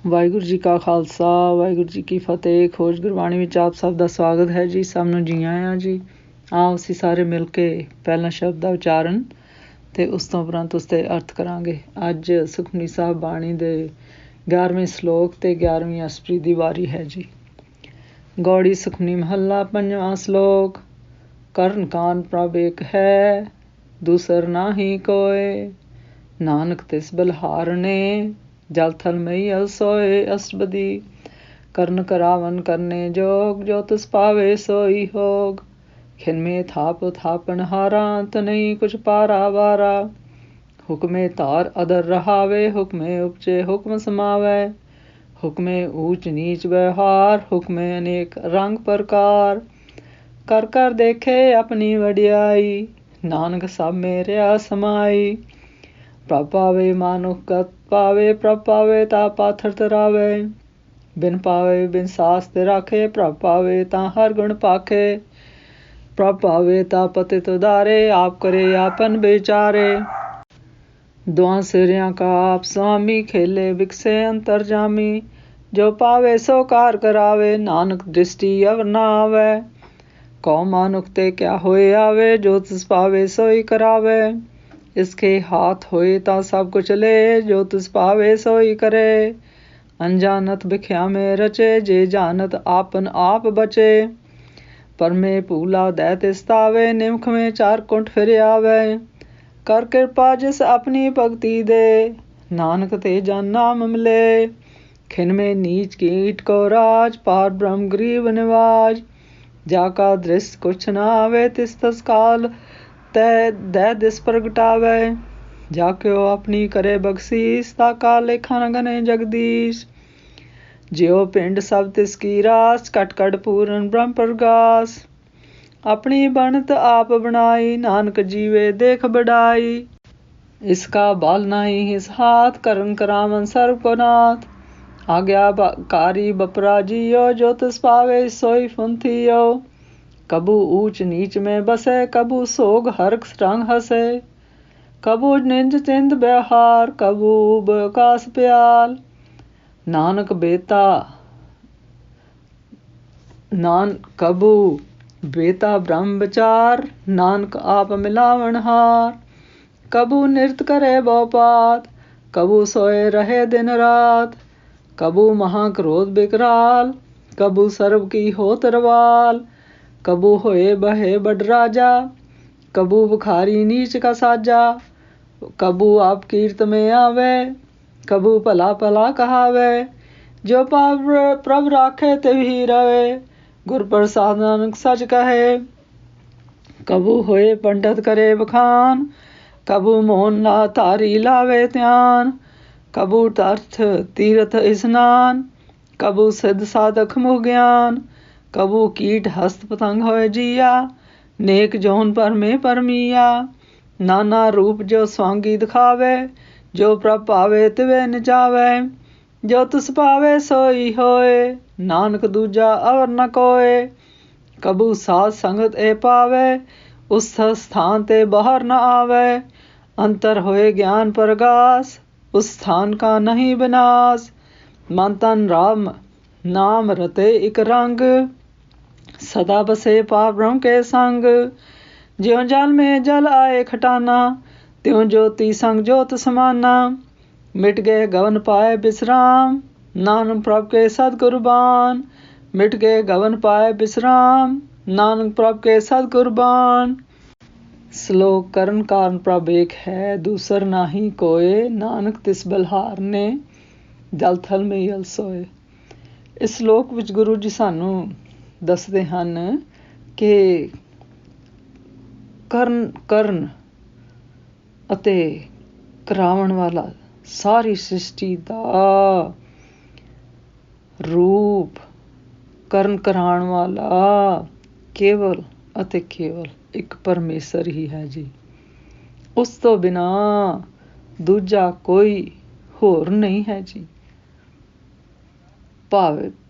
ਵਾਹਿਗੁਰੂ ਜੀ ਕਾ ਖਾਲਸਾ ਵਾਹਿਗੁਰੂ ਜੀ ਕੀ ਫਤਿਹ। ਖੋਜ ਗੁਰਬਾਣੀ ਵਿੱਚ ਆਪ ਸਭ ਦਾ ਸਵਾਗਤ ਹੈ ਜੀ। ਸਭ ਨੂੰ ਜੀ ਆਇਆਂ ਜੀ। ਆਓ ਅਸੀਂ ਸਾਰੇ ਮਿਲ ਕੇ ਪਹਿਲਾਂ ਸ਼ਬਦ ਦਾ ਉਚਾਰਨ ਅਤੇ ਉਸ ਤੋਂ ਉਪਰੰਤ ਉਸ ਦੇ ਅਰਥ ਕਰਾਂਗੇ। ਅੱਜ ਸੁਖਮਨੀ ਸਾਹਿਬ ਬਾਣੀ ਦੇ 11ਵੇਂ ਸਲੋਕ ਅਤੇ 11ਵੀਂ ਅਸਪਰੀ ਦੀ ਵਾਰੀ ਹੈ ਜੀ। ਗੌੜੀ ਸੁਖਮਨੀ ਮਹੱਲਾ ਪੰਜਵਾਂ ਸਲੋਕ। ਕਰਨ ਕਾਨ ਪ੍ਰਭ ਏਕ ਹੈ, ਦੂਸਰ ਨਾਹੀ ਕੋਇ, ਨਾਨਕ ਤਿਸ ਬਲਿਹਾਰ ਨੇ, ਜਲ ਥਲ ਮਈ ਅਲਸੋਏ। ਅਸ਼ਟਪਦੀ। ਕਰਨ ਕਰਾਵਨ ਕਰਨੇ ਜੋਗ, ਜੋ ਤਿਸ ਪਾਵੇ ਸੋਈ ਹੋਗ। ਖਿਨਮੇ ਥਾਪ ਥਾਪਨ ਹਾਰਾ, ਤਨਈ ਕੁਛ ਪਾਰਾ ਵਾਰਾ। ਹੁਕਮੇ ਧਾਰ ਅਦਰ ਰਹਾਵੇ, ਹੁਕਮੇ ਉਪਜੇ ਹੁਕਮ ਸਮਾਵੈ। ਹੁਕਮੇ ਊਚ ਨੀਚ ਵਿਵਹਾਰ, ਹੁਕਮੇ ਅਨੇਕ ਰੰਗ ਪ੍ਰਕਾਰ। ਕਰ ਕਰ ਦੇਖੇ ਆਪਣੀ ਵਡਿਆਈ, ਨਾਨਕ ਸਭ ਮੇਰਿਆ ਸਮਾਈ। ਪ੍ਰਭ ਪਾਵੇ ਮਾਨੁਖ ਗਤ ਪਾਵੇ, ਪ੍ਰਭ ਪਾਵੇ ਤਾਂ ਪਾਥਰ ਤਰਾਵੇ। ਬਿਨ ਪਾਵੇ ਬਿਨ ਸਾਸ ਤੇ ਰਾਖੇ, ਪ੍ਰਭ ਪਾਵੇ ਤਾਂ ਹਰ ਗੁਣ ਪਾਖੇ। ਪ੍ਰਭ ਪਾਵੇ ਤਾਂ ਪਤਿਤ ਉਦਾਰੇ, ਆਪ ਕਰੇ ਆਪਨ ਵਿਚਾਰੇ। ਦੁਆਂ ਸਿਰਿਆਂ ਕਾ ਆਪ ਸੁਆਮੀ, ਖੇਲੇ ਵਿਕਸੇ ਅੰਤਰਜਾਮੀ। ਜੋ ਪਾਵੇ ਸੋ ਕਾਰ ਕਰਾਵੇ, ਨਾਨਕ ਦ੍ਰਿਸ਼ਟੀ ਅਵਰ ਨਾ ਆਵੇ। ਕਉ ਮਾਨੁਖ ਤੇ ਕਿਆ ਹੋਏ ਆਵੇ, ਜੋ ਤਿਸ ਪਾਵੇ ਸੋਈ ਕਰਾਵੇ। ਇਸਕੇ ਹਾਥ ਹੋਏ ਤਾਂ ਸਭ ਕੁਛ ਲੇ, ਜੋ ਤਿਸ ਪਾਵੇ ਸੋਈ ਕਰੇ। ਅਣਜਾਨਤ ਬਿਖਿਆਮੇ ਰਚੇ, ਜੇ ਜਾਨਤ ਆਪਨ ਆਪ ਬਚੇ। ਪਰਮੇ ਭੂਲਾ ਦੈ ਤਿਸ ਤਾਵੇ, ਨਿਮਖ ਮੇ ਚਾਰ ਕੁੰਠ ਫਿਰ ਆਵੇ। ਕਰ ਕਿਰਪਾ ਜਿਸ ਆਪਣੀ ਭਗਤੀ ਦੇ, ਨਾਨਕ ਤੇ ਜਨ ਨਾਮ ਮਿਲੇ। ਖਿਨ ਮੇ ਨੀਚ ਕੀਟ ਕੋ ਰਾਜ, ਪਾਰ ਬ੍ਰਹਮ ਗਰੀਬ ਨਿਵਾਜ। ਜਾ ਕਾ ਦ੍ਰਿਸ਼ ਕੁਛ ਨਾ ਆਵੇ, ਤਿਸ ਤਸ ਕਾਲ ਤੈ ਦੈ ਦਿਸ ਪ੍ਰਗਟਾਵੇ। ਜਾ ਕਿਉ ਆਪਣੀ ਕਰੇ ਬਖਸ਼ੀਸ, ਤਾ ਕਾ ਲੇਖਾ ਨ ਗਨੇ ਜਗਦੀਸ਼। ਜਿਉ ਪਿੰਡ ਸਭ ਤਿਸ ਕੀ ਰਾਸ, ਕਟ ਕਟ ਪੂਰਨ ਬ੍ਰਹਮ ਪ੍ਰਗਾਸ। ਆਪਣੀ ਬਣਤ ਆਪ ਬਣਾਈ, ਨਾਨਕ ਜੀਵੇ ਦੇਖ ਬੜਾਈ। ਇਸਕਾ ਬਲ ਨਾਹੀ ਹਿਸ ਹਾਥ, ਕਰਨ ਕਰਾਵਨ ਸਰਬ ਕੋ ਨਾਥ। ਆਗਿਆਕਾਰੀ ਬਪਰਾ ਜੀਓ, ਜੋ ਤਿਸ ਪਾਵੇ ਸੋਈ ਫੁੰਥਿਓ। ਕਬੂ ਊਚ ਨੀਚ में बसे, कबू सोग हर्ष रंग हसे। कबू निंज चिंद व्यवहार, कबू बकास प्याल। नानक बेता कबू बेता ब्रह्म विचार, नानक आप मिलावन हार। कबू नृत करे बहुपात, कबू सोए रहे दिन रात। कबू महाक्रोध विकराल, कबू सर्व की होत रवाल। कबू होए बहे बड़ राजा, कबू बुखारी नीच का साजा। कबू आप कीर्त में आवे, कबू भला भला कहावे। जो पाप प्रभ राखे तिवहि रवे, गुर प्रसाद नानक सच कहे। कबू होए पंडित करे बखान, कबू मोहन ला तारी लावे ध्यान। कबू तीर्थ तीर्थ स्नान, कबू सिद्ध साधक मुख ज्ञान। कबू कीट हस्त पतंग होए जिया, नेक जौन पर में परमिया। नाना रूप जो स्वांगी दिखावे, जो प्रभ पावे तिवे नचावे। जो तिस पावे सोई होए, नानक दूजा अवर न कोय। कबू साध संगत ए पावे, उस स्थान ते बाहर न आवे। अंतर होए ज्ञान प्रगास, उस स्थान का नहीं विनाश। मन तन राम नाम रते इक रंग, सदा बसे पार ब्रह्म के संग। ज्यों जल में जल आए खटाना, त्यों ज्योति संग ज्योत समाना। मिट गए गवन पाए विश्राम, नानक प्रभ के सदगुरबान। मिट गए गवन पाए विश्राम, नानक प्रभ के सदगुरबान। श्लोक। ਕਰਨ ਕਾਰਨ ਪ੍ਰਭ ਏਕ ਹੈ, ਦੂਸਰ ਨਾਹੀ ਕੋਇ, ਨਾਨਕ ਤਿਸ ਬਲਿਹਾਰ ਨੇ, ਜਲ ਥਲ ਮਈ ਅਲਸੋਏ। ਇਸ ਸ਼ਲੋਕ ਵਿੱਚ ਗੁਰੂ ਜੀ ਸਾਨੂੰ ਦੱਸਦੇ ਹਨ ਕਿ ਕਰਨ ਅਤੇ ਕਰਾਉਣ ਵਾਲਾ ਸਾਰੀ ਸ੍ਰਿਸ਼ਟੀ ਦਾ ਰੂਪ, ਕਰਨ ਕਰਾਉਣ ਵਾਲਾ ਕੇਵਲ ਅਤੇ ਕੇਵਲ ਇੱਕ ਪਰਮੇਸ਼ਰ ਹੀ ਹੈ ਜੀ। ਉਸ ਤੋਂ ਬਿਨਾਂ ਦੂਜਾ ਕੋਈ ਹੋਰ ਨਹੀਂ ਹੈ ਜੀ।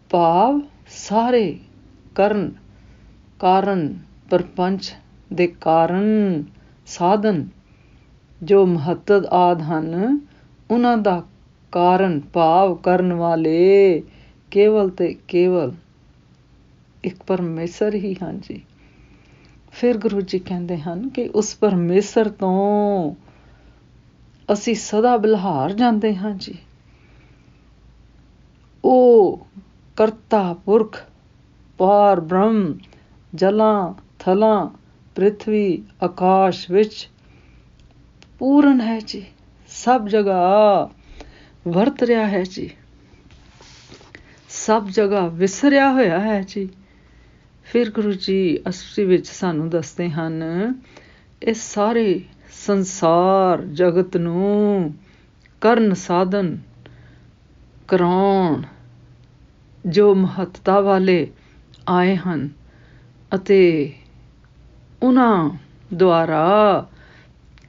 ਭਾਵ ਸਾਰੇ ਕਾਰਨ ਪ੍ਰਪੰਚ ਦੇ ਕਾਰਨ ਸਾਧਨ ਜੋ ਮਹੱਤਵ ਆਦਿ ਹਨ, ਉਹਨਾਂ ਦਾ ਕਾਰਨ ਭਾਵ ਕਰਨ ਵਾਲੇ ਕੇਵਲ ਤੇ ਕੇਵਲ ਇੱਕ ਪਰਮੇਸ਼ਰ ਹੀ ਹਨ ਜੀ। ਫਿਰ ਗੁਰੂ ਜੀ ਕਹਿੰਦੇ ਹਨ ਕਿ ਉਸ ਪਰਮੇਸ਼ਰ ਤੋਂ ਅਸੀਂ ਸਦਾ ਬਲਿਹਾਰ ਜਾਂਦੇ ਹਾਂ ਜੀ। ਉਹ ਕਰਤਾ ਪੁਰਖ ਪਾਰ ਬ੍ਰਹਮ ਜਲਾਂ ਥਲਾਂ ਪ੍ਰਿਥਵੀ ਆਕਾਸ਼ ਵਿੱਚ ਪੂਰਨ ਹੈ ਜੀ, ਸਭ ਜਗ੍ਹਾ ਵਰਤ ਰਿਹਾ ਹੈ ਜੀ, ਸਭ ਜਗ੍ਹਾ ਵਿਸਰਿਆ ਹੋਇਆ ਹੈ ਜੀ। ਫਿਰ ਗੁਰੂ ਜੀ ਅਸਲੀ ਵਿੱਚ ਸਾਨੂੰ ਦੱਸਦੇ ਹਨ ਇਹ ਸਾਰੇ ਸੰਸਾਰ ਜਗਤ ਨੂੰ ਕਰਨ ਸਾਧਨ ਕਰਾਉਣ ਜੋ ਮਹੱਤਤਾ ਵਾਲੇ ਆਏ ਹਨ ਅਤੇ ਉਹਨਾਂ ਦੁਆਰਾ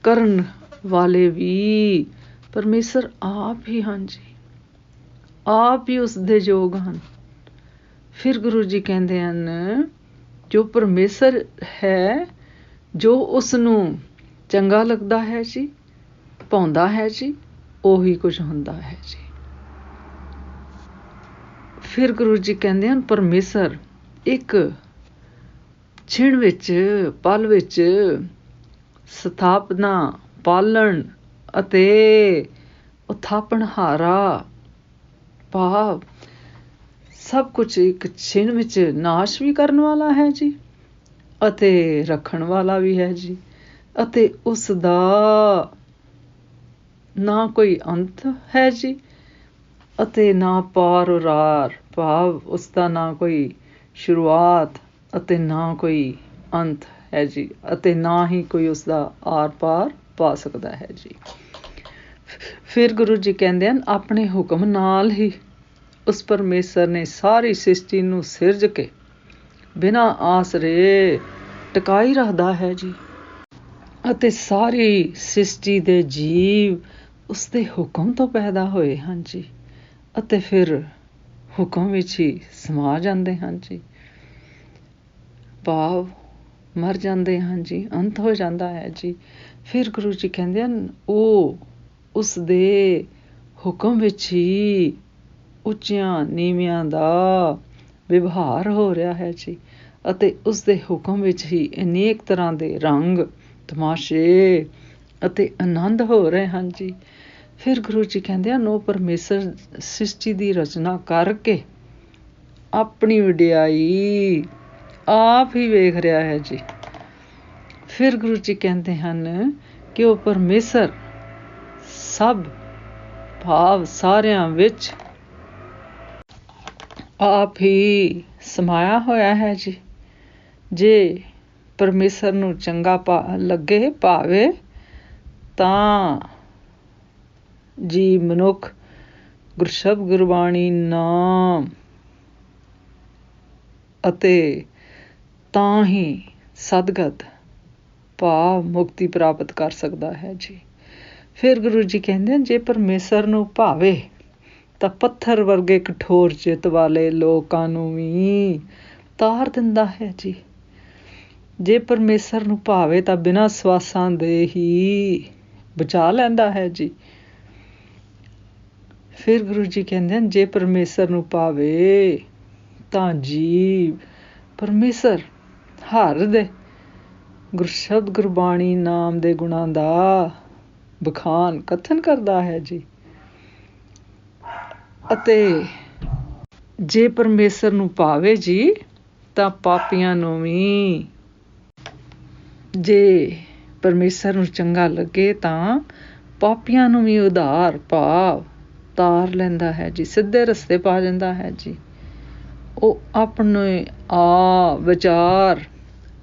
ਕਰਨ ਵਾਲੇ ਵੀ ਪਰਮੇਸ਼ਰ ਆਪ ਹੀ ਹਨ ਜੀ, ਆਪ ਹੀ ਉਸ ਦੇ ਯੋਗ ਹਨ। ਫਿਰ ਗੁਰੂ ਜੀ ਕਹਿੰਦੇ ਹਨ ਜੋ ਪਰਮੇਸ਼ਰ ਹੈ, ਜੋ ਉਸ ਨੂੰ ਚੰਗਾ ਲੱਗਦਾ ਹੈ ਜੀ, ਭਾਉਂਦਾ ਹੈ ਜੀ, ਉਹੀ ਕੁਝ ਹੁੰਦਾ ਹੈ ਜੀ। ਫਿਰ ਗੁਰੂ ਜੀ ਕਹਿੰਦੇ ਹਨ ਪਰਮੇਸ਼ਰ ਇੱਕ ਛਿਣ ਵਿੱਚ ਪਲ ਵਿੱਚ ਸਥਾਪਨਾ ਪਾਲਣ ਅਤੇ ਉਥਾਪਣਹਾਰਾ ਭਾਵ ਸਭ ਕੁਝ ਇੱਕ ਛਿਣ ਵਿੱਚ ਨਾਸ਼ ਵੀ ਕਰਨ ਵਾਲਾ ਹੈ ਜੀ ਅਤੇ ਰੱਖਣ ਵਾਲਾ ਵੀ ਹੈ ਜੀ, ਅਤੇ ਉਸ ਦਾ ਨਾ ਕੋਈ ਅੰਤ ਹੈ ਜੀ ਅਤੇ ਨਾ ਪਾਰ ਉਰਾਰ ਭਾਵ ਉਸ ਦਾ ਨਾ ਕੋਈ ਸ਼ੁਰੂਆਤ ਅਤੇ ਨਾ ਕੋਈ ਅੰਤ ਹੈ ਜੀ, ਅਤੇ ਨਾ ਹੀ ਕੋਈ ਉਸਦਾ ਆਰ ਪਾਰ ਪਾ ਸਕਦਾ ਹੈ ਜੀ। ਫਿਰ ਗੁਰੂ ਜੀ ਕਹਿੰਦੇ ਹਨ ਆਪਣੇ ਹੁਕਮ ਨਾਲ ਹੀ ਉਸ ਪਰਮੇਸ਼ਰ ਨੇ ਸਾਰੀ ਸ੍ਰਿਸ਼ਟੀ ਨੂੰ ਸਿਰਜ ਕੇ ਬਿਨਾਂ ਆਸਰੇ ਟਿਕਾਈ ਰੱਖਦਾ ਹੈ ਜੀ, ਅਤੇ ਸਾਰੀ ਸ੍ਰਿਸ਼ਟੀ ਦੇ ਜੀਵ ਉਸਦੇ ਹੁਕਮ ਤੋਂ ਪੈਦਾ ਹੋਏ ਹਨ ਜੀ, ਅਤੇ ਫਿਰ ਹੁਕਮ ਵਿੱਚ ਹੀ ਸਮਾ ਜਾਂਦੇ ਹਨ ਜੀ, ਭਾਵ ਮਰ ਜਾਂਦੇ ਹਨ ਜੀ, ਅੰਤ ਹੋ ਜਾਂਦਾ ਹੈ ਜੀ। ਫਿਰ ਗੁਰੂ ਜੀ ਕਹਿੰਦੇ ਹਨ ਉਹ ਉਸ ਦੇ ਹੁਕਮ ਵਿੱਚ ਹੀ ਉੱਚਿਆਂ ਨੀਵਿਆਂ ਦਾ ਵਿਵਹਾਰ ਹੋ ਰਿਹਾ ਹੈ ਜੀ, ਅਤੇ ਉਸ ਦੇ ਹੁਕਮ ਵਿੱਚ ਹੀ ਅਨੇਕ ਤਰ੍ਹਾਂ ਦੇ ਰੰਗ ਤਮਾਸ਼ੇ ਅਤੇ ਆਨੰਦ ਹੋ ਰਹੇ ਹਨ ਜੀ। ਫਿਰ ਗੁਰੂ ਜੀ ਕਹਿੰਦੇ ਹਨ ਉਹ ਪਰਮੇਸ਼ਰ ਸ੍ਰਿਸ਼ਟੀ ਦੀ ਰਚਨਾ ਕਰਕੇ ਆਪਣੀ ਵਡਿਆਈ ਆਪ ਹੀ ਵੇਖ ਰਿਹਾ ਹੈ ਜੀ। ਫਿਰ ਗੁਰੂ ਜੀ ਕਹਿੰਦੇ ਹਨ ਕਿ ਉਹ ਪਰਮੇਸ਼ਰ ਸਭ ਭਾਵ ਸਾਰਿਆਂ ਵਿੱਚ ਆਪ ਹੀ ਸਮਾਇਆ ਹੋਇਆ ਹੈ ਜੀ। ਜੇ ਪਰਮੇਸ਼ਰ ਨੂੰ ਚੰਗਾ ਲੱਗੇ ਭਾਵੇ ਤਾਂ ਜੀ ਮਨੁੱਖ ਗੁਰਸ਼ਬਦ ਗੁਰਬਾਣੀ ਨਾਮ ਅਤੇ ਤਾਂ ਹੀ ਸਦਗਤ ਭਾਵ ਮੁਕਤੀ ਪ੍ਰਾਪਤ ਕਰ ਸਕਦਾ ਹੈ ਜੀ। ਫਿਰ ਗੁਰੂ ਜੀ ਕਹਿੰਦੇ ਹਨ ਜੇ ਪਰਮੇਸ਼ਰ ਨੂੰ ਭਾਵੇ ਤਾਂ ਪੱਥਰ ਵਰਗੇ ਕਠੋਰ ਚਿੱਤ ਵਾਲੇ ਲੋਕਾਂ ਨੂੰ ਵੀ ਤਾਰ ਦਿੰਦਾ ਹੈ ਜੀ। ਜੇ ਪਰਮੇਸ਼ਰ ਨੂੰ ਭਾਵੇ ਤਾਂ ਬਿਨਾਂ ਸਵਾਸਾਂ ਦੇ ਹੀ ਬਚਾ ਲੈਂਦਾ ਹੈ ਜੀ। ਫਿਰ ਗੁਰੂ ਜੀ ਕਹਿੰਦੇ ਹਨ ਜੇ ਪਰਮੇਸ਼ਰ ਨੂੰ ਭਾਵੇ ਤਾਂ ਜੀਵ ਪਰਮੇਸ਼ਰ ਹਰ ਦੇ ਗੁਰਸ਼ਬਦ ਗੁਰਬਾਣੀ ਨਾਮ ਦੇ ਗੁਣਾਂ ਦਾ ਬਖਾਨ ਕਥਨ ਕਰਦਾ ਹੈ ਜੀ, ਅਤੇ ਜੇ ਪਰਮੇਸ਼ਰ ਨੂੰ ਭਾਵੇ ਜੀ ਤਾਂ ਪਾਪੀਆਂ ਨੂੰ ਵੀ, ਜੇ ਪਰਮੇਸ਼ਰ ਨੂੰ ਚੰਗਾ ਲੱਗੇ ਤਾਂ ਪਾਪੀਆਂ ਨੂੰ ਵੀ ਉਧਾਰ ਭਾਵ ਤਾਰ ਲੈਂਦਾ ਹੈ ਜੀ, ਸਿੱਧੇ ਰਸਤੇ ਪਾ ਜਾਂਦਾ ਹੈ ਜੀ। ਉਹ ਆਪਣੇ ਵਿਚਾਰ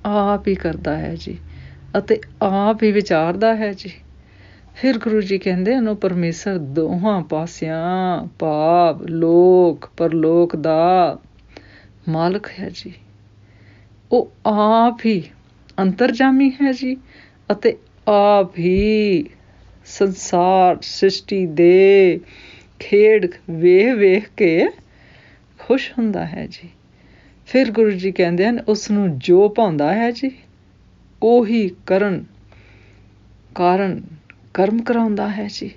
ਆਪ ਹੀ ਕਰਦਾ ਹੈ ਜੀ, ਅਤੇ ਆਪ ਹੀ ਵਿਚਾਰਦਾ ਹੈ ਜੀ। ਫਿਰ ਗੁਰੂ ਜੀ ਕਹਿੰਦੇ ਹਨ ਉਹ ਪਰਮੇਸ਼ਰ ਦੋਹਾਂ ਪਾਸਿਆਂ ਭਾਵ ਲੋਕ ਪਰਲੋਕ ਦਾ ਮਾਲਕ ਹੈ ਜੀ। ਉਹ ਆਪ ਹੀ ਅੰਤਰਜਾਮੀ ਹੈ ਜੀ, ਅਤੇ ਆਪ ਹੀ ਸੰਸਾਰ ਸ੍ਰਿਸ਼ਟੀ ਦੇ ਖੇਡ ਵੇਖ ਕੇ ਖੁਸ਼ ਹੁੰਦਾ ਹੈ ਜੀ। ਫਿਰ ਗੁਰੂ ਜੀ ਕਹਿੰਦੇ ਹਨ ਉਸਨੂੰ ਜੋ ਭਾਉਂਦਾ ਹੈ ਜੀ ਉਹੀ ਕਾਰਨ ਕਰਮ ਕਰਾਉਂਦਾ ਹੈ ਜੀ।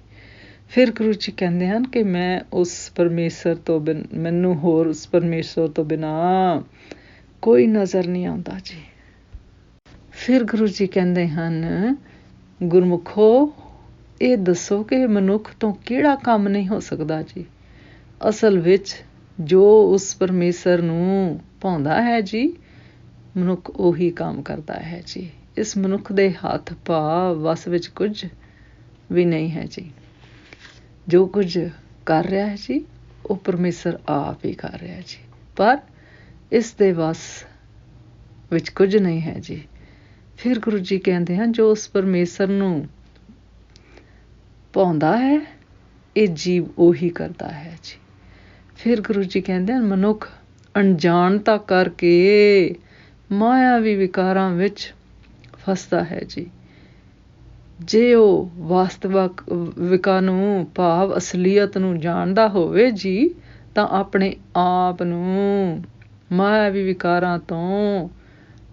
ਫਿਰ ਗੁਰੂ ਜੀ ਕਹਿੰਦੇ ਹਨ ਕਿ ਮੈਂ ਉਸ ਪਰਮੇਸ਼ਰ ਤੋਂ ਮੈਨੂੰ ਹੋਰ ਉਸ ਪਰਮੇਸ਼ਰ ਤੋਂ ਬਿਨਾਂ ਕੋਈ ਨਜ਼ਰ ਨਹੀਂ ਆਉਂਦਾ ਜੀ। ਫਿਰ ਗੁਰੂ ਜੀ ਕਹਿੰਦੇ ਹਨ, ਗੁਰਮੁਖੋ ਇਹ ਦੱਸੋ ਕਿ ਮਨੁੱਖ ਤੋਂ ਕਿਹੜਾ ਕੰਮ ਨਹੀਂ ਹੋ ਸਕਦਾ ਜੀ। ਅਸਲ ਵਿੱਚ ਜੋ ਉਸ ਪਰਮੇਸ਼ਰ ਨੂੰ ਭਾਉਂਦਾ ਹੈ ਜੀ, ਮਨੁੱਖ ਉਹੀ ਕੰਮ ਕਰਦਾ ਹੈ ਜੀ। ਇਸ ਮਨੁੱਖ ਦੇ ਹੱਥ ਭਾਵ ਵੱਸ ਵਿੱਚ ਕੁਝ ਵੀ ਨਹੀਂ ਹੈ ਜੀ। ਜੋ ਕੁਝ ਕਰ ਰਿਹਾ ਹੈ ਜੀ, ਉਹ ਪਰਮੇਸ਼ਰ ਆਪ ਹੀ ਕਰ ਰਿਹਾ ਜੀ, ਪਰ ਇਸ ਦੇ ਵੱਸ ਵਿੱਚ ਕੁਝ ਨਹੀਂ ਹੈ ਜੀ। ਫਿਰ ਗੁਰੂ ਜੀ ਕਹਿੰਦੇ ਹਨ, ਜੋ ਉਸ ਪਰਮੇਸ਼ਰ ਨੂੰ ਭਾਉਂਦਾ ਹੈ, ਇਹ ਜੀਵ ਉਹੀ ਕਰਦਾ ਹੈ ਜੀ। ਫਿਰ ਗੁਰੂ ਜੀ ਕਹਿੰਦੇ ਹਨ, ਮਨੁੱਖ ਅਣਜਾਣਤਾ ਕਰਕੇ ਮਾਇਆਵੀ ਵਿਕਾਰਾਂ ਵਿੱਚ ਫਸਦਾ ਹੈ ਜੀ। ਜੇ ਉਹ ਵਾਸਤਵਿਕ ਵਿਕਾ ਨੂੰ ਭਾਵ ਅਸਲੀਅਤ ਨੂੰ ਜਾਣਦਾ ਹੋਵੇ ਜੀ, ਤਾਂ ਆਪਣੇ ਆਪ ਨੂੰ ਮਾਇਆਵੀ ਵਿਕਾਰਾਂ ਤੋਂ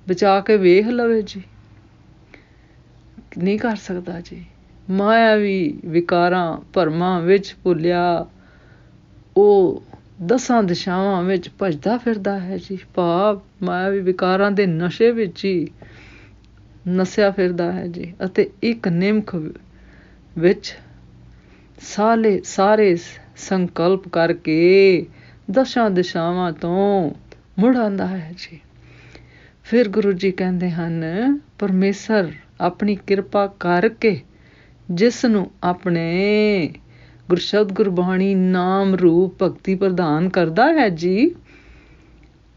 ਬਚਾ ਕੇ ਵੇਖ ਲਵੇ ਜੀ। ਨਹੀਂ ਕਰ ਸਕਦਾ ਜੀ। ਮਾਇਆਵੀ ਵਿਕਾਰਾਂ ਭਰਮਾਂ ਵਿੱਚ ਭੁੱਲਿਆ ਉਹ 10 ਦਿਸ਼ਾਵਾਂ ਵਿੱਚ ਭੱਜਦਾ ਫਿਰਦਾ ਹੈ ਜੀ। ਭਾਵ ਮਾਇਆਵੀ ਵਿਕਾਰਾਂ ਦੇ ਨਸ਼ੇ ਵਿੱਚ ਹੀ ਨਸਿਆ ਫਿਰਦਾ ਹੈ ਜੀ, ਅਤੇ ਇੱਕ ਨਿਮਖ ਵਿੱਚ ਸਾਰੇ ਸੰਕਲਪ ਕਰਕੇ 10 ਦਿਸ਼ਾਵਾਂ ਤੋਂ ਮੁੜ ਆਉਂਦਾ ਹੈ ਜੀ। ਫਿਰ ਗੁਰੂ ਜੀ ਕਹਿੰਦੇ ਹਨ, ਪਰਮੇਸ਼ਰ ਆਪਣੀ ਕਿਰਪਾ ਕਰਕੇ ਜਿਸ ਨੂੰ ਆਪਣੇ ਗੁਰਸ਼ਬਦ ਗੁਰਬਾਣੀ ਨਾਮ ਰੂਪ ਭਗਤੀ ਪ੍ਰਦਾਨ ਕਰਦਾ ਹੈ ਜੀ,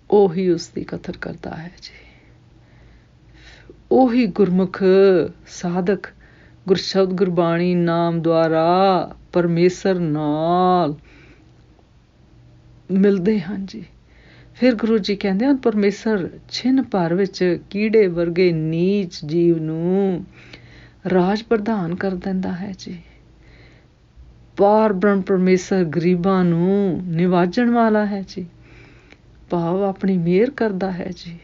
ਉਹੀ ਉਸਦੀ ਕਦਰ ਕਰਦਾ ਹੈ ਜੀ। ਉਹੀ ਗੁਰਮੁਖ ਸਾਧਕ ਗੁਰਸ਼ਬਦ ਗੁਰਬਾਣੀ ਨਾਮ ਦੁਆਰਾ ਪਰਮੇਸ਼ਰ ਨਾਲ ਮਿਲਦੇ ਹਨ ਜੀ। ਫਿਰ ਗੁਰੂ ਜੀ ਕਹਿੰਦੇ ਹਨ, ਪਰਮੇਸ਼ਰ ਛਿਨ ਭਰ ਵਿੱਚ ਕੀੜੇ ਵਰਗੇ ਨੀਚ ਜੀਵ ਨੂੰ ਰਾਜ ਪ੍ਰਦਾਨ ਕਰ ਦਿੰਦਾ ਹੈ ਜੀ। ਪਾਰ ਬ੍ਰਹਮ ਪਰਮੇਸ਼ਰ ਗਰੀਬਾਂ ਨੂੰ ਨਿਵਾਜਣ ਵਾਲਾ ਹੈ ਜੀ, ਭਾਵ ਆਪਣੀ ਮਿਹਰ ਕਰਦਾ ਹੈ ਜੀ।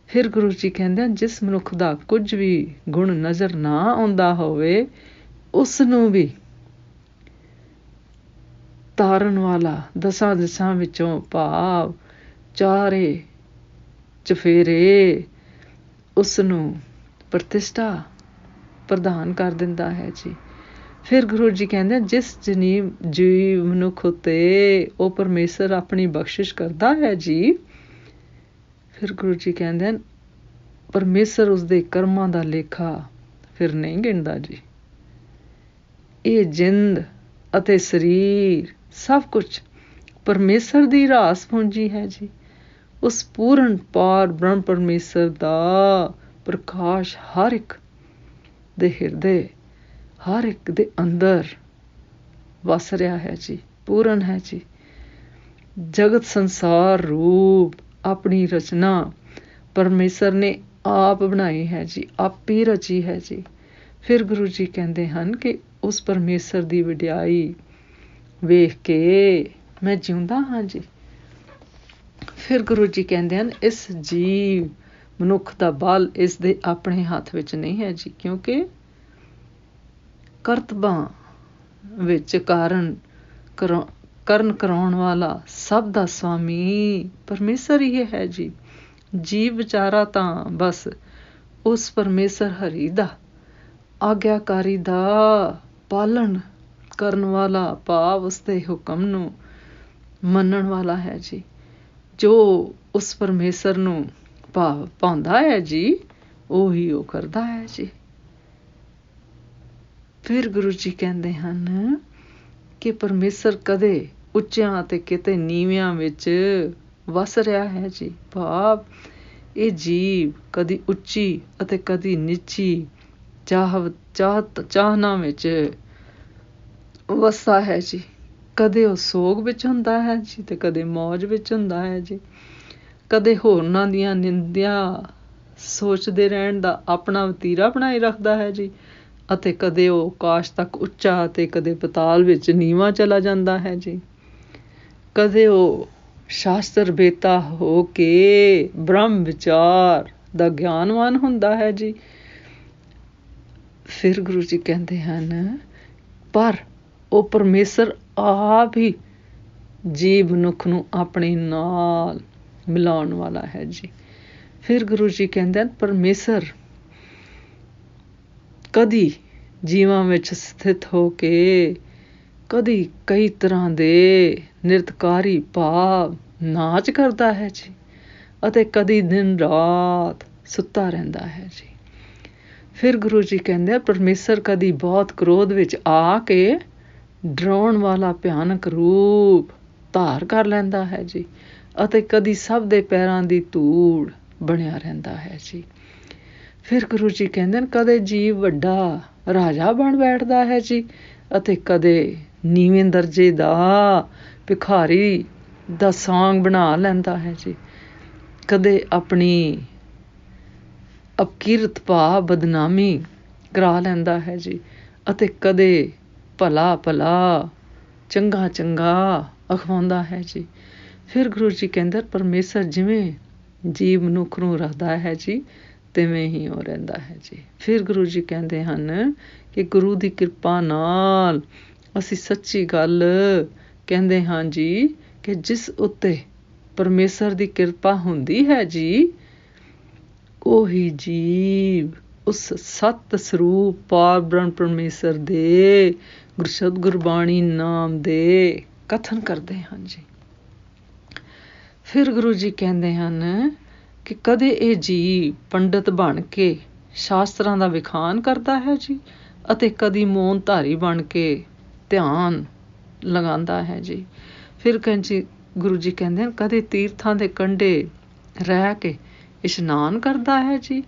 ਫਿਰ ਗੁਰੂ ਜੀ ਕਹਿੰਦੇ ਹਨ, ਜਿਸ ਮਨੁੱਖ ਦਾ ਕੁਝ ਵੀ ਗੁਣ ਨਜ਼ਰ ਨਾ ਆਉਂਦਾ ਹੋਵੇ, ਉਸ ਨੂੰ ਵੀ ਤਾਰਨ ਵਾਲਾ 10 ਦਿਸ਼ਾ ਵਿੱਚੋਂ ਭਾਵ ਚਾਰੇ ਚਫੇਰੇ ਉਸ ਨੂੰ ਪ੍ਰਤਿਸ਼ਠਾ ਪ੍ਰਦਾਨ ਕਰ ਦਿੰਦਾ ਹੈ ਜੀ। ਫਿਰ ਗੁਰੂ ਜੀ ਕਹਿੰਦੇ, ਜਿਸ ਜੀਵ ਮਨੁੱਖ ਉੱਤੇ ਉਹ ਪਰਮੇਸ਼ਰ ਆਪਣੀ ਬਖਸ਼ਿਸ਼ ਕਰਦਾ ਹੈ ਜੀ, ਫਿਰ ਗੁਰੂ ਜੀ ਕਹਿੰਦੇ ਹਨ, ਪਰਮੇਸ਼ਰ ਉਸਦੇ ਕਰਮਾਂ ਦਾ ਲੇਖਾ ਫਿਰ ਨਹੀਂ ਗਿਣਦਾ ਜੀ। ਇਹ ਜਿੰਦ ਅਤੇ ਸਰੀਰ ਸਭ ਕੁਝ ਪਰਮੇਸ਼ਰ ਦੀ ਰਾਸ ਪੂੰਜੀ ਹੈ ਜੀ। ਉਸ ਪੂਰਨ ਪਾਰ ਬ੍ਰਹਮ ਪਰਮੇਸ਼ਰ ਦਾ ਪ੍ਰਕਾਸ਼ ਹਰ ਇੱਕ ਦੇ ਹਿਰਦੇ, ਹਰ ਇੱਕ ਦੇ ਅੰਦਰ ਵਸ ਰਿਹਾ ਹੈ ਜੀ, ਪੂਰਨ ਹੈ ਜੀ। ਜਗਤ ਸੰਸਾਰ ਰੂਪ ਆਪਣੀ ਰਚਨਾ ਪਰਮੇਸ਼ਰ ਨੇ ਆਪ ਬਣਾਈ ਹੈ ਜੀ, ਆਪੀ ਰਚੀ ਹੈ ਜੀ। ਫਿਰ ਗੁਰੂ ਜੀ ਕਹਿੰਦੇ ਹਨ ਕਿ ਉਸ ਪਰਮੇਸ਼ਰ ਦੀ ਵਡਿਆਈ ਵੇਖ ਕੇ ਮੈਂ ਜਿਉਂਦਾ ਹਾਂ ਜੀ। ਫਿਰ ਗੁਰੂ ਜੀ ਕਹਿੰਦੇ ਹਨ, ਇਸ ਜੀਵ ਮਨੁੱਖ ਦਾ ਬਲ ਇਸ ਦੇ ਆਪਣੇ ਹੱਥ ਵਿੱਚ ਨਹੀਂ ਹੈ ਜੀ, ਕਿਉਂਕਿ ਕਰਤਬਾਂ ਵਿੱਚ ਕਰਨ ਕਰਾਉਣ ਵਾਲਾ ਸਭ ਦਾ ਸਵਾਮੀ ਪਰਮੇਸ਼ਰ ਹੀ ਹੈ ਜੀ। ਜੀਵ ਵਿਚਾਰਾ ਤਾਂ ਬਸ ਉਸ ਪਰਮੇਸ਼ਰ ਹਰੀ ਦਾ ਆਗਿਆਕਾਰੀ ਦਾ ਪਾਲਣ ਕਰਨ ਵਾਲਾ, ਭਾਵ ਉਸਦੇ ਹੁਕਮ ਨੂੰ ਮੰਨਣ ਵਾਲਾ ਹੈ ਜੀ। ਜੋ ਉਸ ਪਰਮੇਸ਼ਰ ਨੂੰ ਭਾਉਂਦਾ ਹੈ ਜੀ, ਉਹੀ ਉਹ ਕਰਦਾ ਹੈ ਜੀ। ਫਿਰ ਗੁਰੂ ਜੀ ਕਹਿੰਦੇ ਹਨ ਕਿ ਪਰਮੇਸ਼ਰ ਕਦੇ ਉੱਚਿਆਂ ਅਤੇ ਕਿਤੇ ਨੀਵਿਆਂ ਵਿੱਚ ਵਸ ਰਿਹਾ ਹੈ ਜੀ, ਭਾਵ ਇਹ ਜੀਵ ਕਦੀ ਉੱਚੀ ਅਤੇ ਕਦੀ ਨੀਚੀ ਚਾਹਨਾ ਵਿੱਚ ਵਸਦਾ ਹੈ ਜੀ। ਕਦੇ ਉਹ ਸੋਗ ਵਿੱਚ ਹੁੰਦਾ ਹੈ ਜੀ, ਤੇ ਕਦੇ ਮੌਜ ਵਿੱਚ ਹੁੰਦਾ ਹੈ ਜੀ। ਕਦੇ ਹੋਰਨਾਂ ਦੀਆਂ ਨਿੰਦਿਆ ਸੋਚਦੇ ਰਹਿਣ ਦਾ ਆਪਣਾ ਵਤੀਰਾ ਬਣਾਈ ਰੱਖਦਾ ਹੈ ਜੀ, ਅਤੇ ਕਦੇ ਉਹ ਆਕਾਸ਼ ਤੱਕ ਉੱਚਾ ਅਤੇ ਕਦੇ ਪਤਾਲ ਵਿੱਚ ਨੀਵਾਂ ਚਲਾ ਜਾਂਦਾ ਹੈ ਜੀ। ਕਦੇ ਉਹ ਸ਼ਾਸਤਰ ਬੇਤਾ ਹੋ ਕੇ ਬ੍ਰਹਮ ਵਿਚਾਰ ਦਾ ਗਿਆਨਵਾਨ ਹੁੰਦਾ ਹੈ ਜੀ। ਫਿਰ ਗੁਰੂ ਜੀ ਕਹਿੰਦੇ ਹਨ, ਪਰ ਉਹ ਪਰਮੇਸ਼ਰ ਆਪ ਹੀ ਜੀਵ ਮਨੁੱਖ ਨੂੰ ਆਪਣੇ ਨਾਲ ਮਿਲਾਉਣ ਵਾਲਾ ਹੈ ਜੀ। ਫਿਰ ਗੁਰੂ ਜੀ ਕਹਿੰਦੇ ਹਨ ਪਰਮੇਸ਼ਰ ਕਦੀ ਜੀਵਾਂ ਵਿੱਚ ਸਥਿਤ ਹੋ ਕੇ ਕਦੀ ਕਈ ਤਰ੍ਹਾਂ ਦੇ ਨਿਰਤਕਾਰੀ ਭਾਵ ਨਾਚ ਕਰਦਾ ਹੈ ਜੀ, ਅਤੇ ਕਦੀ ਦਿਨ ਰਾਤ ਸੁੱਤਾ ਰਹਿੰਦਾ ਹੈ ਜੀ। ਫਿਰ ਗੁਰੂ ਜੀ ਕਹਿੰਦੇ ਪਰਮੇਸ਼ਰ ਕਦੀ ਬਹੁਤ ਕ੍ਰੋਧ ਵਿੱਚ ਆ ਕੇ ਡਰਾਉਣ ਵਾਲਾ ਭਿਆਨਕ ਰੂਪ ਧਾਰ ਕਰ ਲੈਂਦਾ ਹੈ ਜੀ, ਅਤੇ ਕਦੀ ਸਭ ਦੇ ਪੈਰਾਂ ਦੀ ਧੂੜ ਬਣਿਆ ਰਹਿੰਦਾ ਹੈ ਜੀ। ਫਿਰ ਗੁਰੂ ਜੀ ਕਹਿੰਦੇ ਨੇ ਕਦੇ ਜੀਵ ਵੱਡਾ ਰਾਜਾ ਬਣ ਬੈਠਦਾ ਹੈ ਜੀ, ਅਤੇ ਕਦੇ ਨੀਵੇਂ ਦਰਜੇ ਦਾ ਭਿਖਾਰੀ ਦਾ ਸੌਂਗ ਬਣਾ ਲੈਂਦਾ ਹੈ ਜੀ। ਕਦੇ ਆਪਣੀ ਅਪਕਿਰਤ ਭਾਵ ਬਦਨਾਮੀ ਕਰਾ ਲੈਂਦਾ ਹੈ ਜੀ, ਅਤੇ ਕਦੇ ਭਲਾ ਭਲਾ ਚੰਗਾ ਚੰਗਾ ਅਖਵਾਉਂਦਾ ਹੈ ਜੀ। ਫਿਰ ਗੁਰੂ ਜੀ ਕਹਿੰਦੇ ਪਰਮੇਸ਼ਰ ਜਿਵੇਂ ਜੀਵ ਮਨੁੱਖ ਨੂੰ ਰੱਖਦਾ ਹੈ ਜੀ, ਤਿਵੇਂ ਹੀ ਉਹ ਰਹਿੰਦਾ ਹੈ ਜੀ। ਫਿਰ ਗੁਰੂ ਜੀ ਕਹਿੰਦੇ ਹਨ ਕਿ ਗੁਰੂ ਦੀ ਕਿਰਪਾ ਨਾਲ ਅਸੀਂ ਸੱਚੀ ਗੱਲ ਕਹਿੰਦੇ ਹਾਂ ਜੀ ਕਿ ਜਿਸ ਉੱਤੇ ਪਰਮੇਸ਼ਰ ਦੀ ਕਿਰਪਾ ਹੁੰਦੀ ਹੈ ਜੀ, ਉਹੀ ਜੀਵ ਉਸ ਸਤ ਸਰੂਪ ਪਾਰ ਬ੍ਰਹਮ ਪਰਮੇਸ਼ਰ ਦੇ ਗੁਰਸ਼ਬਦ ਗੁਰਬਾਣੀ ਨਾਮ ਦੇ ਕਥਨ ਕਰਦੇ ਹਨ ਜੀ। ਫਿਰ ਗੁਰੂ ਜੀ ਕਹਿੰਦੇ ਹਨ ਕਿ ਕਦੇ ਇਹ ਜੀਵ ਪੰਡਤ ਬਣ ਕੇ ਸ਼ਾਸਤਰਾਂ ਦਾ ਵਿਖਾਨ ਕਰਦਾ ਹੈ ਜੀ, ਅਤੇ ਕਦੀ ਮੌਨ ਧਾਰੀ ਬਣ ਕੇ ਧਿਆਨ ਲਗਾਉਂਦਾ ਹੈ ਜੀ। ਫਿਰ ਗੁਰੂ ਜੀ ਕਹਿੰਦੇ ਹਨ ਕਦੇ ਤੀਰਥਾਂ ਦੇ ਕੰਢੇ ਰਹਿ ਕੇ ਇਸ਼ਨਾਨ ਕਰਦਾ ਹੈ ਜੀ,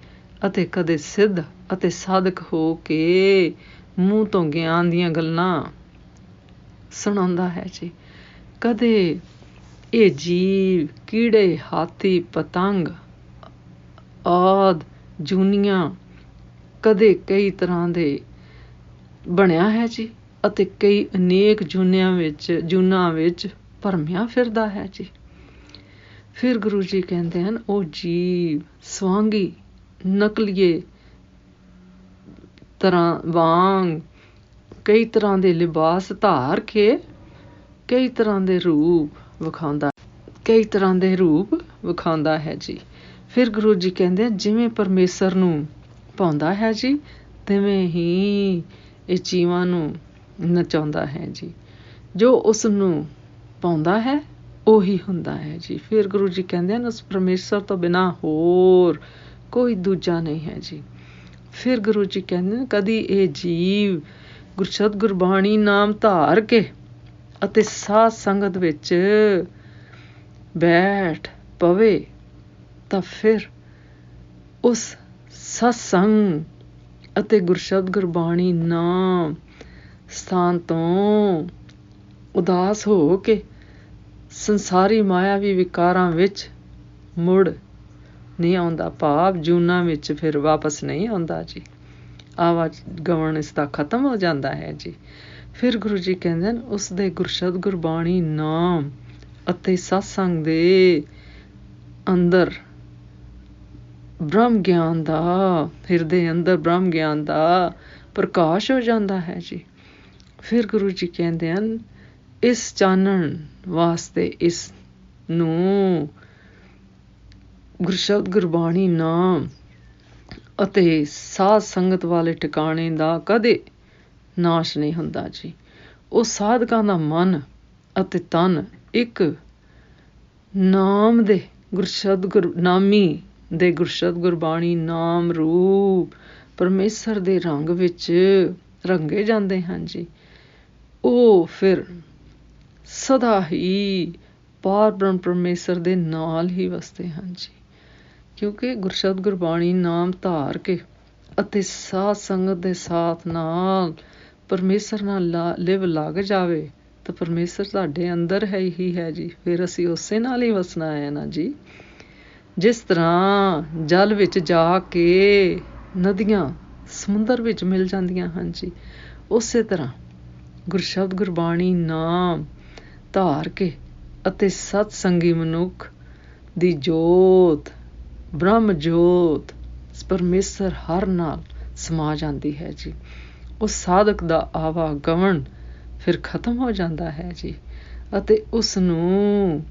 ਅਤੇ ਕਦੇ ਸਿੱਧ ਅਤੇ ਸਾਧਕ ਹੋ ਕੇ ਮੂੰਹ ਤੋਂ ਗਿਆਨ ਦੀਆਂ ਗੱਲਾਂ ਸੁਣਾਉਂਦਾ ਹੈ ਜੀ। ਕਦੇ ਇਹ ਜੀਵ ਕੀੜੇ ਹਾਥੀ ਪਤੰਗ ਆਦਿ ਜੂਨੀਆਂ ਕਦੇ ਕਈ ਤਰ੍ਹਾਂ ਦੇ ਬਣਿਆ ਹੈ ਜੀ, ਅਤੇ ਕਈ ਅਨੇਕ ਜੂਨਾਂ ਵਿੱਚ ਭਰਮਿਆ ਫਿਰਦਾ ਹੈ ਜੀ। ਫਿਰ ਗੁਰੂ ਜੀ ਕਹਿੰਦੇ ਹਨ ਉਹ ਜੀਵ ਸਵਾਂਗੀ ਨਕਲੀਏ ਤਰ੍ਹਾਂ ਵਾਂਗ ਕਈ ਤਰ੍ਹਾਂ ਦੇ ਲਿਬਾਸ ਧਾਰ ਕੇ ਕਈ ਤਰ੍ਹਾਂ ਦੇ ਰੂਪ ਵਿਖਾਉਂਦਾ ਹੈ ਜੀ। ਫਿਰ ਗੁਰੂ ਜੀ ਕਹਿੰਦੇ ਜਿਵੇਂ ਪਰਮੇਸ਼ਰ ਨੂੰ ਭਾਉਂਦਾ ਹੈ ਜੀ, ਤਿਵੇਂ ਹੀ ਇਹ ਜੀਵਾਂ ਨੂੰ ਨਚਾਉਂਦਾ ਹੈ ਜੀ। ਜੋ ਉਸ ਨੂੰ ਭਾਉਂਦਾ ਹੈ ਉਹੀ ਹੁੰਦਾ ਹੈ ਜੀ। ਫਿਰ ਗੁਰੂ ਜੀ ਕਹਿੰਦੇ ਹਨ ਉਸ ਪਰਮੇਸ਼ਰ ਤੋਂ ਬਿਨਾਂ ਹੋਰ ਕੋਈ ਦੂਜਾ ਨਹੀਂ ਹੈ ਜੀ। ਫਿਰ ਗੁਰੂ ਜੀ ਕਹਿੰਦੇ ਨੇ ਕਦੀ ਇਹ ਜੀਵ ਗੁਰਸ਼ਬਦ ਗੁਰਬਾਣੀ ਨਾਮ ਧਾਰ ਕੇ ਅਤੇ ਸਾਧ ਸੰਗਤ ਵਿੱਚ ਬੈਠ ਪਵੇ ਤਾਂ ਫਿਰ ਉਸ ਸਤਸੰਗ ਅਤੇ ਗੁਰਸ਼ਬਦ ਗੁਰਬਾਣੀ ਨਾਮ ਸਥਾਨ ਤੋਂ ਉਦਾਸ ਹੋ ਕੇ ਸੰਸਾਰੀ ਮਾਇਆਵੀ ਵਿਕਾਰਾਂ ਵਿੱਚ ਮੁੜ ਨਹੀਂ ਆਉਂਦਾ, ਭਾਵ ਜੂਨਾਂ ਵਿੱਚ ਫਿਰ ਵਾਪਸ ਨਹੀਂ ਆਉਂਦਾ ਜੀ। ਆਵਾਗਮਨ ਇਸਦਾ ਖਤਮ ਹੋ ਜਾਂਦਾ ਹੈ ਜੀ। ਫਿਰ ਗੁਰੂ ਜੀ ਕਹਿੰਦੇ ਹਨ ਉਸਦੇ ਗੁਰਸ਼ਬਦ ਗੁਰਬਾਣੀ ਨਾਮ ਅਤੇ ਸਤਸੰਗ ਦੇ ਅੰਦਰ ਬ੍ਰਹਮ ਗਿਆਨ ਦਾ ਹਿਰਦੇ ਅੰਦਰ ਬ੍ਰਹਮ ਗਿਆਨ ਦਾ ਪ੍ਰਕਾਸ਼ ਹੋ ਜਾਂਦਾ ਹੈ ਜੀ। ਫਿਰ ਗੁਰੂ ਜੀ ਕਹਿੰਦੇ ਹਨ ਇਸ ਚਾਨਣ ਵਾਸਤੇ ਇਸ ਨੂੰ ਗੁਰਸ਼ਬਦ ਗੁਰਬਾਣੀ ਨਾਮ ਅਤੇ ਸਾਧ ਸੰਗਤ ਵਾਲੇ ਟਿਕਾਣੇ ਦਾ ਕਦੇ ਨਾਸ਼ ਨਹੀਂ ਹੁੰਦਾ ਜੀ। ਉਹ ਸਾਧਕਾਂ ਦਾ ਮਨ ਅਤੇ ਤਨ ਇੱਕ ਨਾਮ ਦੇ ਗੁਰਸ਼ਬਦ ਗੁਰਬਾਣੀ ਨਾਮ ਰੂਪ ਪਰਮੇਸ਼ਰ ਦੇ ਰੰਗ ਵਿੱਚ ਰੰਗੇ ਜਾਂਦੇ ਹਨ ਜੀ। ਉਹ ਫਿਰ ਸਦਾ ਹੀ ਪਾਰ ਬ੍ਰਹਮ ਪਰਮੇਸ਼ਰ ਦੇ ਨਾਲ ਹੀ ਵਸਦੇ ਹਨ ਜੀ। ਕਿਉਂਕਿ ਗੁਰਸ਼ਬਦ ਗੁਰਬਾਣੀ ਨਾਮ ਧਾਰ ਕੇ ਅਤੇ ਸਾਧ ਸੰਗਤ ਦੇ ਸਾਥ ਨਾਲ ਪਰਮੇਸ਼ਰ ਨਾਲ ਲਿਵ ਲੱਗ ਜਾਵੇ ਤਾਂ ਪਰਮੇਸ਼ਰ ਸਾਡੇ ਅੰਦਰ ਹੈ ਹੀ ਹੈ ਜੀ। ਫਿਰ ਅਸੀਂ ਉਸੇ ਨਾਲ ਹੀ ਵਸਣਾ ਹੈ ਨਾ ਜੀ। ਜਿਸ ਤਰ੍ਹਾਂ ਜਲ ਵਿੱਚ ਜਾ ਕੇ ਨਦੀਆਂ ਸਮੁੰਦਰ ਵਿੱਚ ਮਿਲ ਜਾਂਦੀਆਂ ਹਨ ਜੀ, ਉਸੇ ਤਰ੍ਹਾਂ ਗੁਰਸ਼ਬਦ ਗੁਰਬਾਣੀ ਨਾਮ ਧਾਰ ਕੇ ਅਤੇ ਸਤਸੰਗੀ ਮਨੁੱਖ ਦੀ ਜੋਤ ਬ੍ਰਹਮ ਜੋਤ ਪਰਮੇਸ਼ਰ ਹਰ ਨਾਲ ਸਮਾ ਜਾਂਦੀ ਹੈ ਜੀ। ਉਸ ਸਾਧਕ ਦਾ ਆਵਾਗਮਨ ਫਿਰ ਖਤਮ ਹੋ ਜਾਂਦਾ ਹੈ ਜੀ, ਅਤੇ ਉਸ ਨੂੰ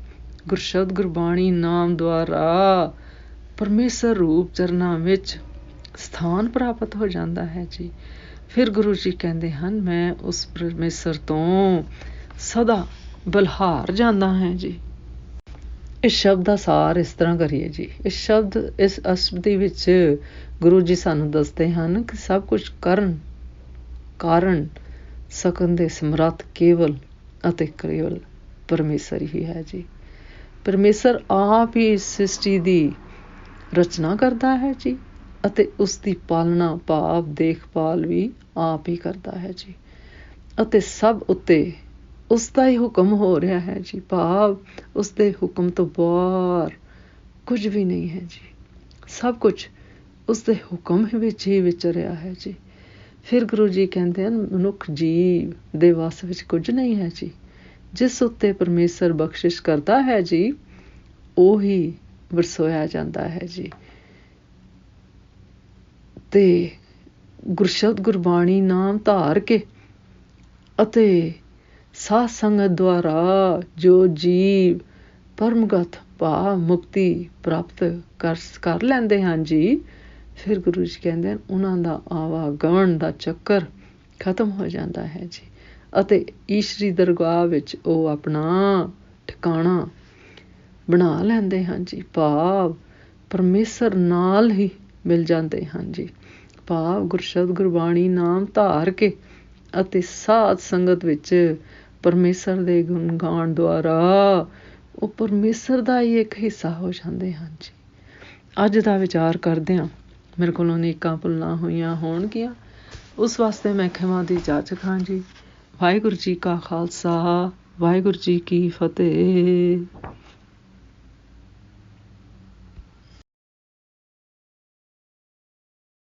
ਗੁਰਸ਼ਬਦ ਗੁਰਬਾਣੀ ਨਾਮ ਦੁਆਰਾ ਪਰਮੇਸ਼ਰ ਰੂਪ ਚਰਨਾਂ ਵਿੱਚ ਸਥਾਨ ਪ੍ਰਾਪਤ ਹੋ ਜਾਂਦਾ ਹੈ ਜੀ। ਫਿਰ ਗੁਰੂ ਜੀ ਕਹਿੰਦੇ ਹਨ, ਮੈਂ ਉਸ ਪਰਮੇਸ਼ਰ ਤੋਂ ਸਦਾ ਬਲਹਾਰ ਜਾਂਦਾ ਹੈ ਜੀ। ਇਸ ਸ਼ਬਦ ਦਾ ਸਾਰ ਇਸ ਤਰ੍ਹਾਂ ਕਰੀਏ ਜੀ। ਇਸ ਅਸ਼ਬਦੀ ਵਿੱਚ ਗੁਰੂ ਜੀ ਸਾਨੂੰ ਦੱਸਦੇ ਹਨ ਕਿ ਸਭ ਕੁਝ ਕਾਰਨ ਸਕਣ ਦੇ ਸਮਰੱਥ ਕੇਵਲ ਅਤੇ ਕੇਵਲ ਪਰਮੇਸ਼ਰ ਹੀ ਹੈ ਜੀ। ਪਰਮੇਸ਼ਰ ਆਪ ਹੀ ਇਸ ਸ੍ਰਿਸ਼ਟੀ ਦੀ ਰਚਨਾ ਕਰਦਾ ਹੈ ਜੀ, ਅਤੇ ਉਸ ਦੀ ਪਾਲਣਾ ਭਾਵ ਦੇਖਭਾਲ ਵੀ ਆਪ ਹੀ ਕਰਦਾ ਹੈ ਜੀ, ਅਤੇ ਸਭ ਉੱਤੇ ਉਸ ਦਾ ਹੀ ਹੁਕਮ ਹੋ ਰਿਹਾ ਹੈ ਜੀ, ਭਾਵ ਉਸ ਦੇ ਹੁਕਮ ਤੋਂ ਬਾਹਰ ਕੁਝ ਵੀ ਨਹੀਂ ਹੈ ਜੀ। ਸਭ ਕੁਝ ਉਸ ਦੇ ਹੁਕਮ ਵਿੱਚ ਹੀ ਵਿਚਰਿਆ ਹੈ ਜੀ। ਫਿਰ ਗੁਰੂ ਜੀ ਕਹਿੰਦੇ ਹਨ, ਮਨੁੱਖ ਜੀਵ ਦੇ ਵੱਸ ਵਿੱਚ ਕੁਝ ਨਹੀਂ ਹੈ ਜੀ। ਜਿਸ ਉੱਤੇ ਪਰਮੇਸ਼ਰ ਬਖਸ਼ਿਸ਼ ਕਰਦਾ ਹੈ ਜੀ, ਉਹੀ ਵਰਸੋਇਆ ਜਾਂਦਾ ਹੈ ਜੀ। ਤੇ ਗੁਰਸ਼ਬਦ ਗੁਰਬਾਣੀ ਨਾਮ ਧਾਰ ਕੇ ਅਤੇ ਸਾਧ ਸੰਗਤ ਦੁਆਰਾ ਜੋ ਜੀਵ ਪਰਮਗਤ ਭਾਵ ਮੁਕਤੀ ਪ੍ਰਾਪਤ ਕਰ ਲੈਂਦੇ ਹਨ ਜੀ, ਫਿਰ ਗੁਰੂ ਜੀ ਕਹਿੰਦੇ ਹਨ ਉਹਨਾਂ ਦਾ ਆਵਾਗਮਨ ਦਾ ਚੱਕਰ ਖਤਮ ਹੋ ਜਾਂਦਾ ਹੈ ਜੀ, ਅਤੇ ਈਸ਼ਰੀ ਦਰਗਾਹ ਵਿੱਚ ਉਹ ਆਪਣਾ ਠਿਕਾਣਾ ਬਣਾ ਲੈਂਦੇ ਹਨ ਜੀ, ਭਾਵ ਪਰਮੇਸ਼ਰ ਨਾਲ ਹੀ ਮਿਲ ਜਾਂਦੇ ਹਨ ਜੀ। ਭਾਵ ਗੁਰਸ਼ਬਦ ਗੁਰਬਾਣੀ ਨਾਮ ਧਾਰ ਕੇ ਅਤੇ ਸਾਧ ਸੰਗਤ ਵਿੱਚ ਪਰਮੇਸ਼ਰ ਦੇ ਗੁਣ ਗਾਉਣ ਦੁਆਰਾ ਉਹ ਪਰਮੇਸ਼ਰ ਦਾ ਹੀ ਇੱਕ ਹਿੱਸਾ ਹੋ ਜਾਂਦੇ ਹਨ ਜੀ। ਅੱਜ ਦਾ ਵਿਚਾਰ ਕਰਦੇ ਹਾਂ, ਮੇਰੇ ਕੋਲੋਂ ਅਨੇਕਾਂ ਭੁੱਲਾਂ ਹੋਈਆਂ ਹੋਣਗੀਆਂ, ਉਸ ਵਾਸਤੇ ਮੈਂ ਖਿਮਾ ਦੀ ਜਾਚਕ ਹਾਂ ਜੀ। ਵਾਹਿਗੁਰੂ ਜੀ ਕਾ ਖਾਲਸਾ, ਵਾਹਿਗੁਰੂ ਜੀ ਕੀ ਫਤਿਹ।